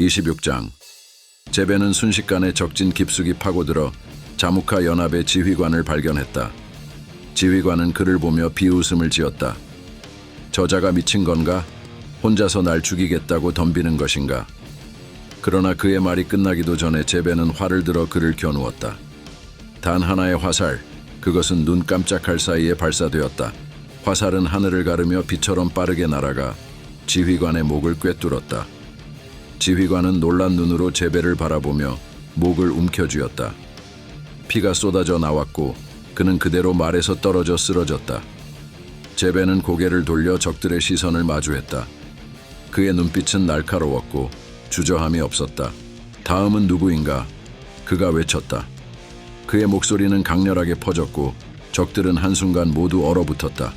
26장. 제베는 순식간에 적진 깊숙이 파고들어 자무카 연합의 지휘관을 발견했다. 지휘관은 그를 보며 비웃음을 지었다. 저자가 미친 건가? 혼자서 날 죽이겠다고 덤비는 것인가? 그러나 그의 말이 끝나기도 전에 제베는 활을 들어 그를 겨누었다. 단 하나의 화살, 그것은 눈 깜짝할 사이에 발사되었다. 화살은 하늘을 가르며 비처럼 빠르게 날아가 지휘관의 목을 꿰뚫었다. 지휘관은 놀란 눈으로 제베를 바라보며 목을 움켜쥐었다. 피가 쏟아져 나왔고 그는 그대로 말에서 떨어져 쓰러졌다. 제베는 고개를 돌려 적들의 시선을 마주했다. 그의 눈빛은 날카로웠고 주저함이 없었다. 다음은 누구인가? 그가 외쳤다. 그의 목소리는 강렬하게 퍼졌고 적들은 한순간 모두 얼어붙었다.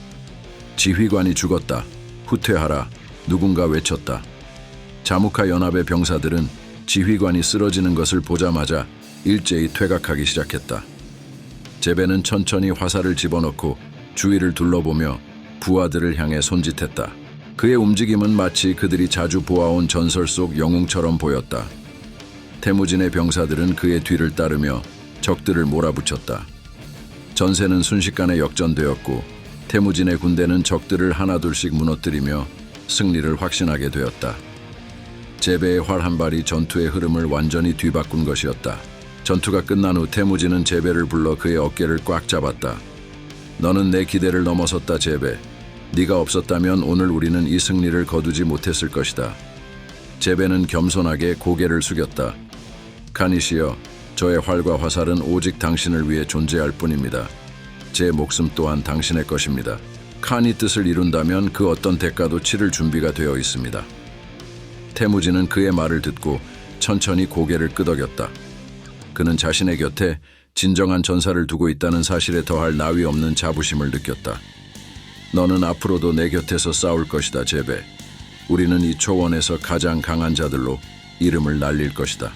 지휘관이 죽었다. 후퇴하라. 누군가 외쳤다. 자무카 연합의 병사들은 지휘관이 쓰러지는 것을 보자마자 일제히 퇴각하기 시작했다. 제베는 천천히 화살을 집어넣고 주위를 둘러보며 부하들을 향해 손짓했다. 그의 움직임은 마치 그들이 자주 보아온 전설 속 영웅처럼 보였다. 태무진의 병사들은 그의 뒤를 따르며 적들을 몰아붙였다. 전세는 순식간에 역전되었고 태무진의 군대는 적들을 하나둘씩 무너뜨리며 승리를 확신하게 되었다. 제베의 활 한 발이 전투의 흐름을 완전히 뒤바꾼 것이었다. 전투가 끝난 후 태무진은 제베를 불러 그의 어깨를 꽉 잡았다. 너는 내 기대를 넘어섰다, 제베. 네가 없었다면 오늘 우리는 이 승리를 거두지 못했을 것이다. 제베는 겸손하게 고개를 숙였다. 카니시여, 저의 활과 화살은 오직 당신을 위해 존재할 뿐입니다. 제 목숨 또한 당신의 것입니다. 칸이 뜻을 이룬다면 그 어떤 대가도 치를 준비가 되어 있습니다. 태무진은 그의 말을 듣고 천천히 고개를 끄덕였다. 그는 자신의 곁에 진정한 전사를 두고 있다는 사실에 더할 나위 없는 자부심을 느꼈다. 너는 앞으로도 내 곁에서 싸울 것이다, 제베. 우리는 이 초원에서 가장 강한 자들로 이름을 날릴 것이다.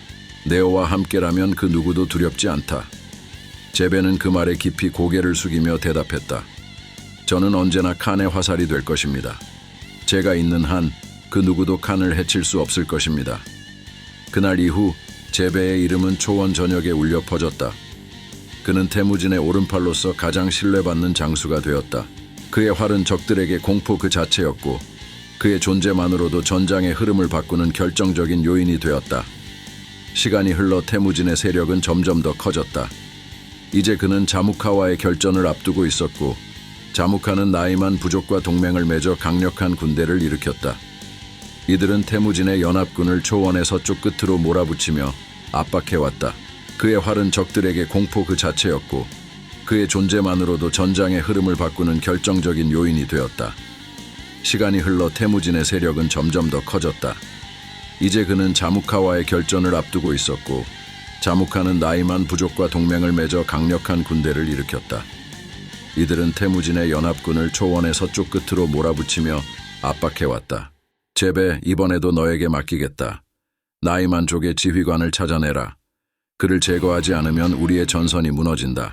네오와 함께라면 그 누구도 두렵지 않다. 제베는 그 말에 깊이 고개를 숙이며 대답했다. 저는 언제나 칸의 화살이 될 것입니다. 제가 있는 한 그 누구도 칸을 해칠 수 없을 것입니다. 그날 이후 제베의 이름은 초원 전역에 울려 퍼졌다. 그는 태무진의 오른팔로서 가장 신뢰받는 장수가 되었다. 그의 활은 적들에게 공포 그 자체였고 그의 존재만으로도 전장의 흐름을 바꾸는 결정적인 요인이 되었다. 시간이 흘러 태무진의 세력은 점점 더 커졌다. 이제 그는 자무카와의 결전을 앞두고 있었고 자무카는 나이만 부족과 동맹을 맺어 강력한 군대를 일으켰다. 이들은 태무진의 연합군을 초원의 서쪽 끝으로 몰아붙이며 압박해왔다. 그의 활은 적들에게 공포 그 자체였고 그의 존재만으로도 전장의 흐름을 바꾸는 결정적인 요인이 되었다. 시간이 흘러 태무진의 세력은 점점 더 커졌다. 이제 그는 자무카와의 결전을 앞두고 있었고 자무카는 나이만 부족과 동맹을 맺어 강력한 군대를 일으켰다. 이들은 태무진의 연합군을 초원의 서쪽 끝으로 몰아붙이며 압박해왔다. 제베, 이번에도 너에게 맡기겠다. 나이만족의 지휘관을 찾아내라. 그를 제거하지 않으면 우리의 전선이 무너진다.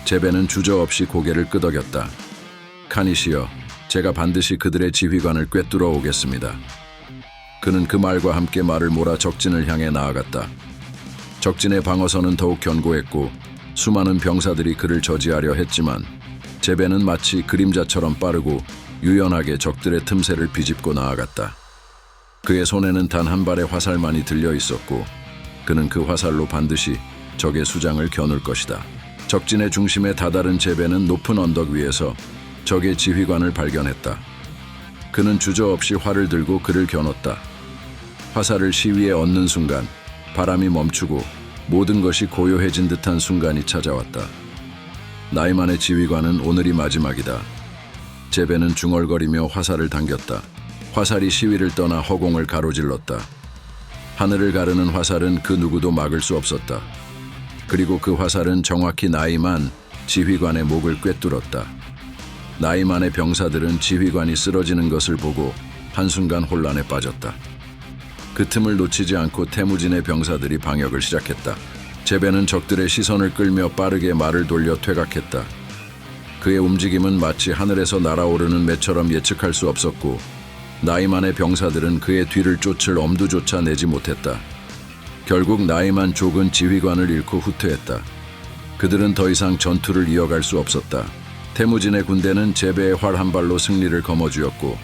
제베는 주저없이 고개를 끄덕였다. 카니시여, 제가 반드시 그들의 지휘관을 꿰뚫어 오겠습니다. 그는 그 말과 함께 말을 몰아 적진을 향해 나아갔다. 적진의 방어선은 더욱 견고했고 수많은 병사들이 그를 저지하려 했지만 제베는 마치 그림자처럼 빠르고 유연하게 적들의 틈새를 비집고 나아갔다. 그의 손에는 단 한 발의 화살만이 들려 있었고 그는 그 화살로 반드시 적의 수장을 겨눌 것이다. 적진의 중심에 다다른 제베는 높은 언덕 위에서 적의 지휘관을 발견했다. 그는 주저없이 활을 들고 그를 겨눴다. 화살을 시위에 얹는 순간 바람이 멈추고 모든 것이 고요해진 듯한 순간이 찾아왔다. 나이만의 지휘관은 오늘이 마지막이다. 제베는 중얼거리며 화살을 당겼다. 화살이 시위를 떠나 허공을 가로질렀다. 하늘을 가르는 화살은 그 누구도 막을 수 없었다. 그리고 그 화살은 정확히 나이만 지휘관의 목을 꿰뚫었다. 나이만의 병사들은 지휘관이 쓰러지는 것을 보고 한순간 혼란에 빠졌다. 그 틈을 놓치지 않고 태무진의 병사들이 방역을 시작했다. 제베는 적들의 시선을 끌며 빠르게 말을 돌려 퇴각했다. 그의 움직임은 마치 하늘에서 날아오르는 매처럼 예측할 수 없었고 나이만의 병사들은 그의 뒤를 쫓을 엄두조차 내지 못했다. 결국 나이만 족은 지휘관을 잃고 후퇴했다. 그들은 더 이상 전투를 이어갈 수 없었다. 태무진의 군대는 제베의 활 한 발로 승리를 거머쥐었고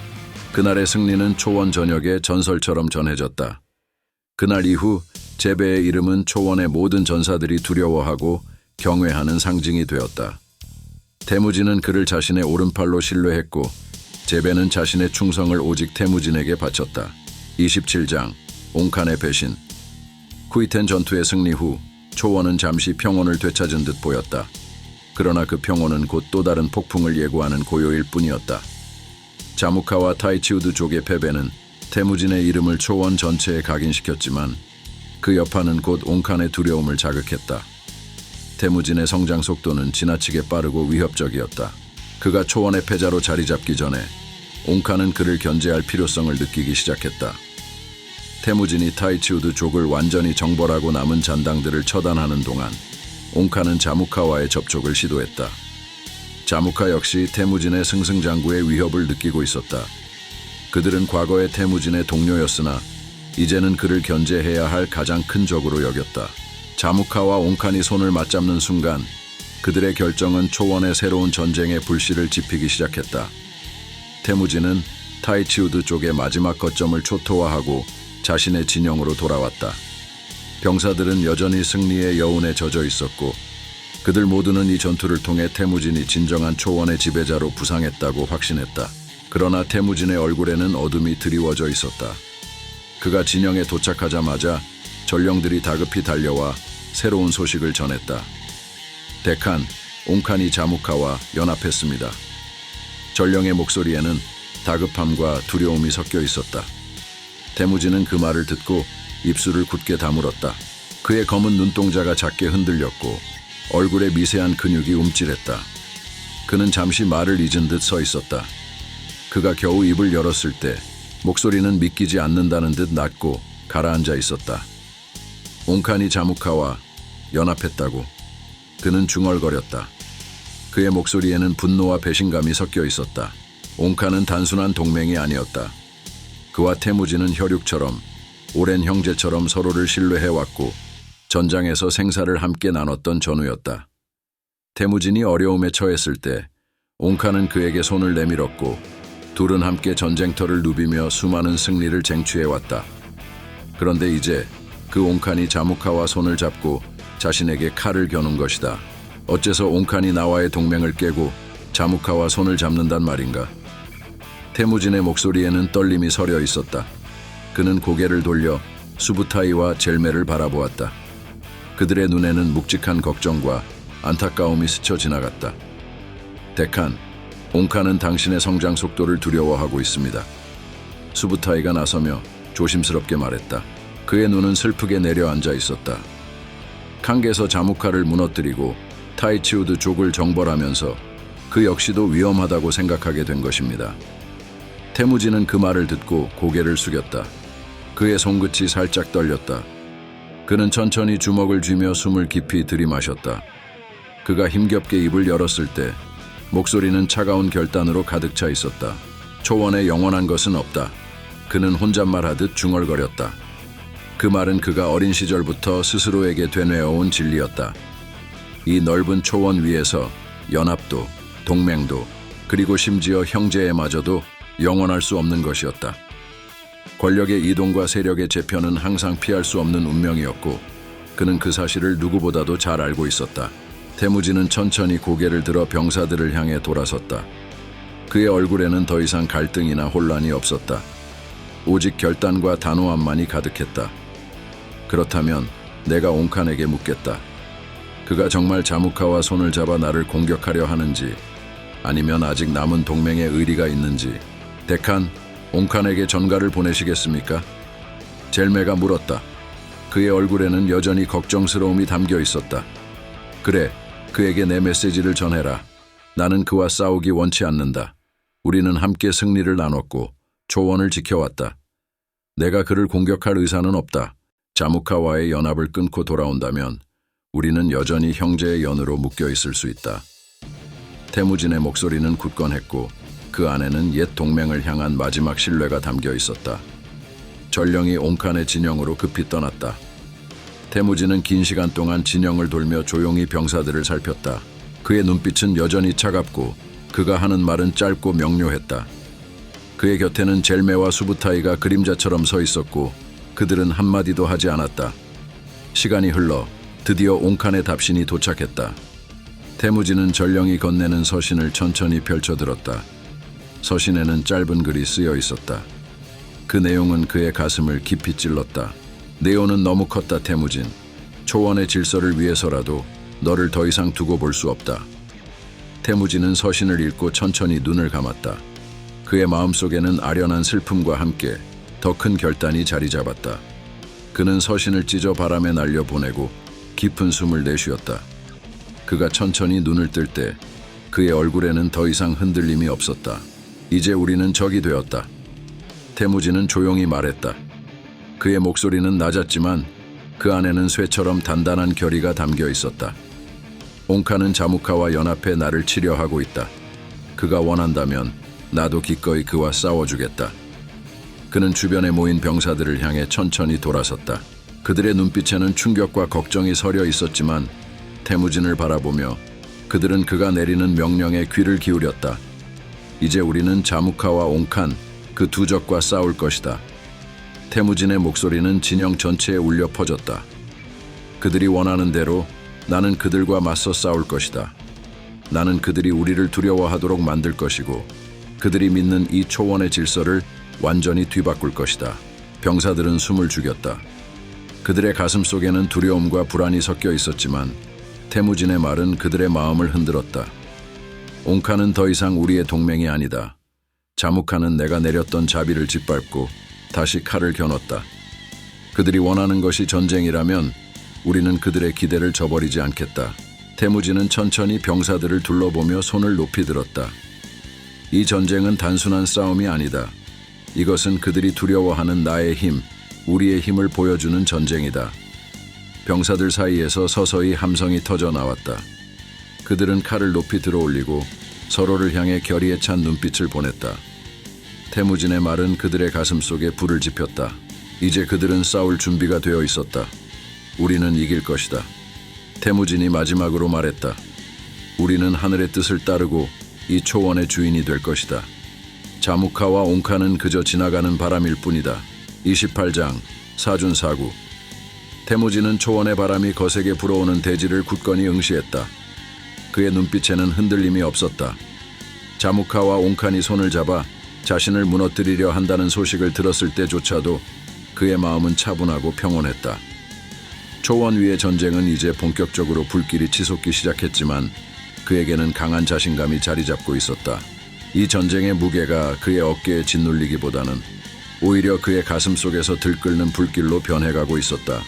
그날의 승리는 초원 전역에 전설처럼 전해졌다. 그날 이후 제베의 이름은 초원의 모든 전사들이 두려워하고 경외하는 상징이 되었다. 태무진은 그를 자신의 오른팔로 신뢰했고 제베는 자신의 충성을 오직 태무진에게 바쳤다. 27장 옹칸의 배신. 쿠이텐 전투의 승리 후 초원은 잠시 평온을 되찾은 듯 보였다. 그러나 그 평온은 곧 또 다른 폭풍을 예고하는 고요일 뿐이었다. 자무카와 타이치우드 족의 패배는 태무진의 이름을 초원 전체에 각인시켰지만 그 여파는 곧 옹칸의 두려움을 자극했다. 태무진의 성장 속도는 지나치게 빠르고 위협적이었다. 그가 초원의 패자로 자리 잡기 전에 옹칸은 그를 견제할 필요성을 느끼기 시작했다. 태무진이 타이치우드 족을 완전히 정벌하고 남은 잔당들을 처단하는 동안 옹칸은 자무카와의 접촉을 시도했다. 자무카 역시 태무진의 승승장구의 위협을 느끼고 있었다. 그들은 과거의 태무진의 동료였으나 이제는 그를 견제해야 할 가장 큰 적으로 여겼다. 자무카와 옹칸이 손을 맞잡는 순간 그들의 결정은 초원의 새로운 전쟁의 불씨를 지피기 시작했다. 태무진은 타이치우드 쪽의 마지막 거점을 초토화하고 자신의 진영으로 돌아왔다. 병사들은 여전히 승리의 여운에 젖어 있었고 그들 모두는 이 전투를 통해 태무진이 진정한 초원의 지배자로 부상했다고 확신했다. 그러나 태무진의 얼굴에는 어둠이 드리워져 있었다. 그가 진영에 도착하자마자 전령들이 다급히 달려와 새로운 소식을 전했다. 데칸, 옹칸이 자무카와 연합했습니다. 전령의 목소리에는 다급함과 두려움이 섞여 있었다. 태무진은 그 말을 듣고 입술을 굳게 다물었다. 그의 검은 눈동자가 작게 흔들렸고 얼굴에 미세한 근육이 움찔했다. 그는 잠시 말을 잊은 듯 서 있었다. 그가 겨우 입을 열었을 때 목소리는 믿기지 않는다는 듯 낮고 가라앉아 있었다. 옹칸이 자무카와 연합했다고. 그는 중얼거렸다. 그의 목소리에는 분노와 배신감이 섞여 있었다. 옹칸은 단순한 동맹이 아니었다. 그와 태무진은 혈육처럼 오랜 형제처럼 서로를 신뢰해왔고 전장에서 생사를 함께 나눴던 전우였다. 태무진이 어려움에 처했을 때 옹칸은 그에게 손을 내밀었고 둘은 함께 전쟁터를 누비며 수많은 승리를 쟁취해왔다. 그런데 이제 그 옹칸이 자무카와 손을 잡고 자신에게 칼을 겨눈 것이다. 어째서 옹칸이 나와의 동맹을 깨고 자무카와 손을 잡는단 말인가? 태무진의 목소리에는 떨림이 서려 있었다. 그는 고개를 돌려 수부타이와 젤메를 바라보았다. 그들의 눈에는 묵직한 걱정과 안타까움이 스쳐 지나갔다. 데칸, 옹칸은 당신의 성장 속도를 두려워하고 있습니다. 수부타이가 나서며 조심스럽게 말했다. 그의 눈은 슬프게 내려앉아 있었다. 캉게서 자무카를 무너뜨리고 타이치우드 족을 정벌하면서 그 역시도 위험하다고 생각하게 된 것입니다. 태무진은 그 말을 듣고 고개를 숙였다. 그의 손끝이 살짝 떨렸다. 그는 천천히 주먹을 쥐며 숨을 깊이 들이마셨다. 그가 힘겹게 입을 열었을 때 목소리는 차가운 결단으로 가득 차 있었다. 초원에 영원한 것은 없다. 그는 혼잣말하듯 중얼거렸다. 그 말은 그가 어린 시절부터 스스로에게 되뇌어온 진리였다. 이 넓은 초원 위에서 연합도, 동맹도, 그리고 심지어 형제에마저도 영원할 수 없는 것이었다. 권력의 이동과 세력의 재편은 항상 피할 수 없는 운명이었고 그는 그 사실을 누구보다도 잘 알고 있었다. 태무진은 천천히 고개를 들어 병사들을 향해 돌아섰다. 그의 얼굴에는 더 이상 갈등이나 혼란이 없었다. 오직 결단과 단호함만이 가득했다. 그렇다면 내가 옹칸에게 묻겠다. 그가 정말 자무카와 손을 잡아 나를 공격하려 하는지 아니면 아직 남은 동맹의 의리가 있는지. 데칸, 옹칸에게 전가를 보내시겠습니까? 젤메가 물었다. 그의 얼굴에는 여전히 걱정스러움이 담겨 있었다. 그래, 그에게 내 메시지를 전해라. 나는 그와 싸우기 원치 않는다. 우리는 함께 승리를 나눴고 초원을 지켜왔다. 내가 그를 공격할 의사는 없다. 자무카와의 연합을 끊고 돌아온다면 우리는 여전히 형제의 연으로 묶여 있을 수 있다. 태무진의 목소리는 굳건했고 그 안에는 옛 동맹을 향한 마지막 신뢰가 담겨 있었다. 전령이 옹칸의 진영으로 급히 떠났다. 태무진은 긴 시간 동안 진영을 돌며 조용히 병사들을 살폈다. 그의 눈빛은 여전히 차갑고 그가 하는 말은 짧고 명료했다. 그의 곁에는 젤메와 수부타이가 그림자처럼 서 있었고 그들은 한마디도 하지 않았다. 시간이 흘러 드디어 옹칸의 답신이 도착했다. 태무진은 전령이 건네는 서신을 천천히 펼쳐들었다. 서신에는 짧은 글이 쓰여 있었다. 그 내용은 그의 가슴을 깊이 찔렀다. 네오는 너무 컸다, 태무진. 초원의 질서를 위해서라도 너를 더 이상 두고 볼 수 없다. 태무진은 서신을 읽고 천천히 눈을 감았다. 그의 마음속에는 아련한 슬픔과 함께 더 큰 결단이 자리 잡았다. 그는 서신을 찢어 바람에 날려 보내고 깊은 숨을 내쉬었다. 그가 천천히 눈을 뜰 때 그의 얼굴에는 더 이상 흔들림이 없었다. 이제 우리는 적이 되었다. 태무진은 조용히 말했다. 그의 목소리는 낮았지만 그 안에는 쇠처럼 단단한 결의가 담겨 있었다. 옹칸은 자무카와 연합해 나를 치려하고 있다. 그가 원한다면 나도 기꺼이 그와 싸워주겠다. 그는 주변에 모인 병사들을 향해 천천히 돌아섰다. 그들의 눈빛에는 충격과 걱정이 서려 있었지만 태무진을 바라보며 그들은 그가 내리는 명령에 귀를 기울였다. 이제 우리는 자무카와 옹칸, 그 두 적과 싸울 것이다. 태무진의 목소리는 진영 전체에 울려 퍼졌다. 그들이 원하는 대로 나는 그들과 맞서 싸울 것이다. 나는 그들이 우리를 두려워하도록 만들 것이고 그들이 믿는 이 초원의 질서를 완전히 뒤바꿀 것이다. 병사들은 숨을 죽였다. 그들의 가슴 속에는 두려움과 불안이 섞여 있었지만 태무진의 말은 그들의 마음을 흔들었다. 옹칸은 더 이상 우리의 동맹이 아니다. 자무카는 내가 내렸던 자비를 짓밟고 다시 칼을 겨눴다. 그들이 원하는 것이 전쟁이라면 우리는 그들의 기대를 저버리지 않겠다. 태무진은 천천히 병사들을 둘러보며 손을 높이 들었다. 이 전쟁은 단순한 싸움이 아니다. 이것은 그들이 두려워하는 나의 힘, 우리의 힘을 보여주는 전쟁이다. 병사들 사이에서 서서히 함성이 터져 나왔다. 그들은 칼을 높이 들어올리고 서로를 향해 결의에 찬 눈빛을 보냈다. 태무진의 말은 그들의 가슴 속에 불을 지폈다. 이제 그들은 싸울 준비가 되어 있었다. 우리는 이길 것이다. 태무진이 마지막으로 말했다. 우리는 하늘의 뜻을 따르고 이 초원의 주인이 될 것이다. 자무카와 옹칸은 그저 지나가는 바람일 뿐이다. 28장 사준사구. 태무진은 초원의 바람이 거세게 불어오는 대지를 굳건히 응시했다. 그의 눈빛에는 흔들림이 없었다. 자무카와 옹칸이 손을 잡아 자신을 무너뜨리려 한다는 소식을 들었을 때조차도 그의 마음은 차분하고 평온했다. 초원 위의 전쟁은 이제 본격적으로 불길이 치솟기 시작했지만 그에게는 강한 자신감이 자리 잡고 있었다. 이 전쟁의 무게가 그의 어깨에 짓눌리기보다는 오히려 그의 가슴 속에서 들끓는 불길로 변해가고 있었다.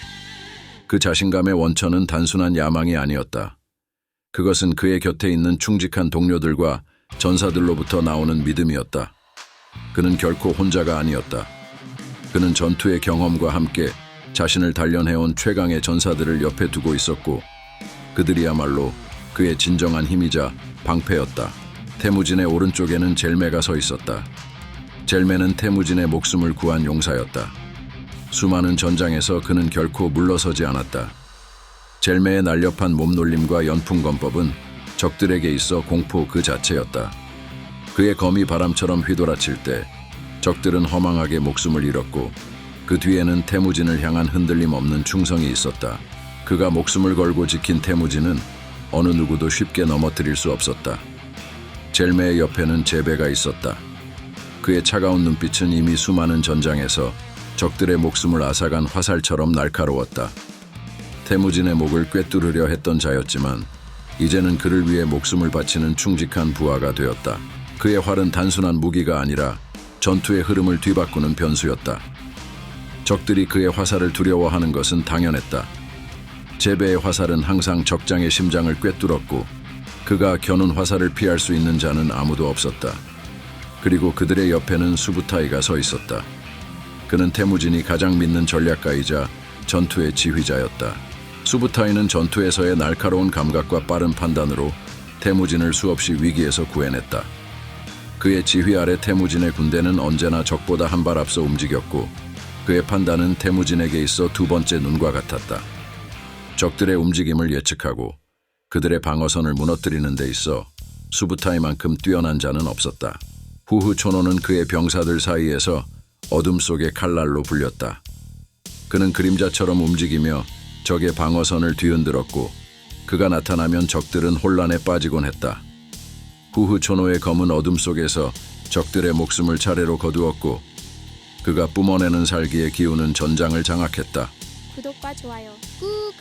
그 자신감의 원천은 단순한 야망이 아니었다. 그것은 그의 곁에 있는 충직한 동료들과 전사들로부터 나오는 믿음이었다. 그는 결코 혼자가 아니었다. 그는 전투의 경험과 함께 자신을 단련해온 최강의 전사들을 옆에 두고 있었고 그들이야말로 그의 진정한 힘이자 방패였다. 태무진의 오른쪽에는 젤메가 서 있었다. 젤메는 태무진의 목숨을 구한 용사였다. 수많은 전장에서 그는 결코 물러서지 않았다. 젤메의 날렵한 몸놀림과 연풍건법은 적들에게 있어 공포 그 자체였다. 그의 검이 바람처럼 휘돌아칠 때 적들은 허망하게 목숨을 잃었고 그 뒤에는 태무진을 향한 흔들림 없는 충성이 있었다. 그가 목숨을 걸고 지킨 태무진은 어느 누구도 쉽게 넘어뜨릴 수 없었다. 젤메의 옆에는 제베가 있었다. 그의 차가운 눈빛은 이미 수많은 전장에서 적들의 목숨을 앗아간 화살처럼 날카로웠다. 태무진의 목을 꿰뚫으려 했던 자였지만 이제는 그를 위해 목숨을 바치는 충직한 부하가 되었다. 그의 활은 단순한 무기가 아니라 전투의 흐름을 뒤바꾸는 변수였다. 적들이 그의 화살을 두려워하는 것은 당연했다. 제베의 화살은 항상 적장의 심장을 꿰뚫었고 그가 겨눈 화살을 피할 수 있는 자는 아무도 없었다. 그리고 그들의 옆에는 수부타이가 서 있었다. 그는 태무진이 가장 믿는 전략가이자 전투의 지휘자였다. 수부타이는 전투에서의 날카로운 감각과 빠른 판단으로 태무진을 수없이 위기에서 구해냈다. 그의 지휘 아래 태무진의 군대는 언제나 적보다 한 발 앞서 움직였고 그의 판단은 태무진에게 있어 두 번째 눈과 같았다. 적들의 움직임을 예측하고 그들의 방어선을 무너뜨리는 데 있어 수부타이만큼 뛰어난 자는 없었다. 후후초노는 그의 병사들 사이에서 어둠 속의 칼날로 불렸다. 그는 그림자처럼 움직이며 적의 방어선을 뒤흔들었고 그가 나타나면 적들은 혼란에 빠지곤 했다. 후후초노의 검은 어둠 속에서 적들의 목숨을 차례로 거두었고 그가 뿜어내는 살기의 기운은 전장을 장악했다. 구독과 좋아요 꾹!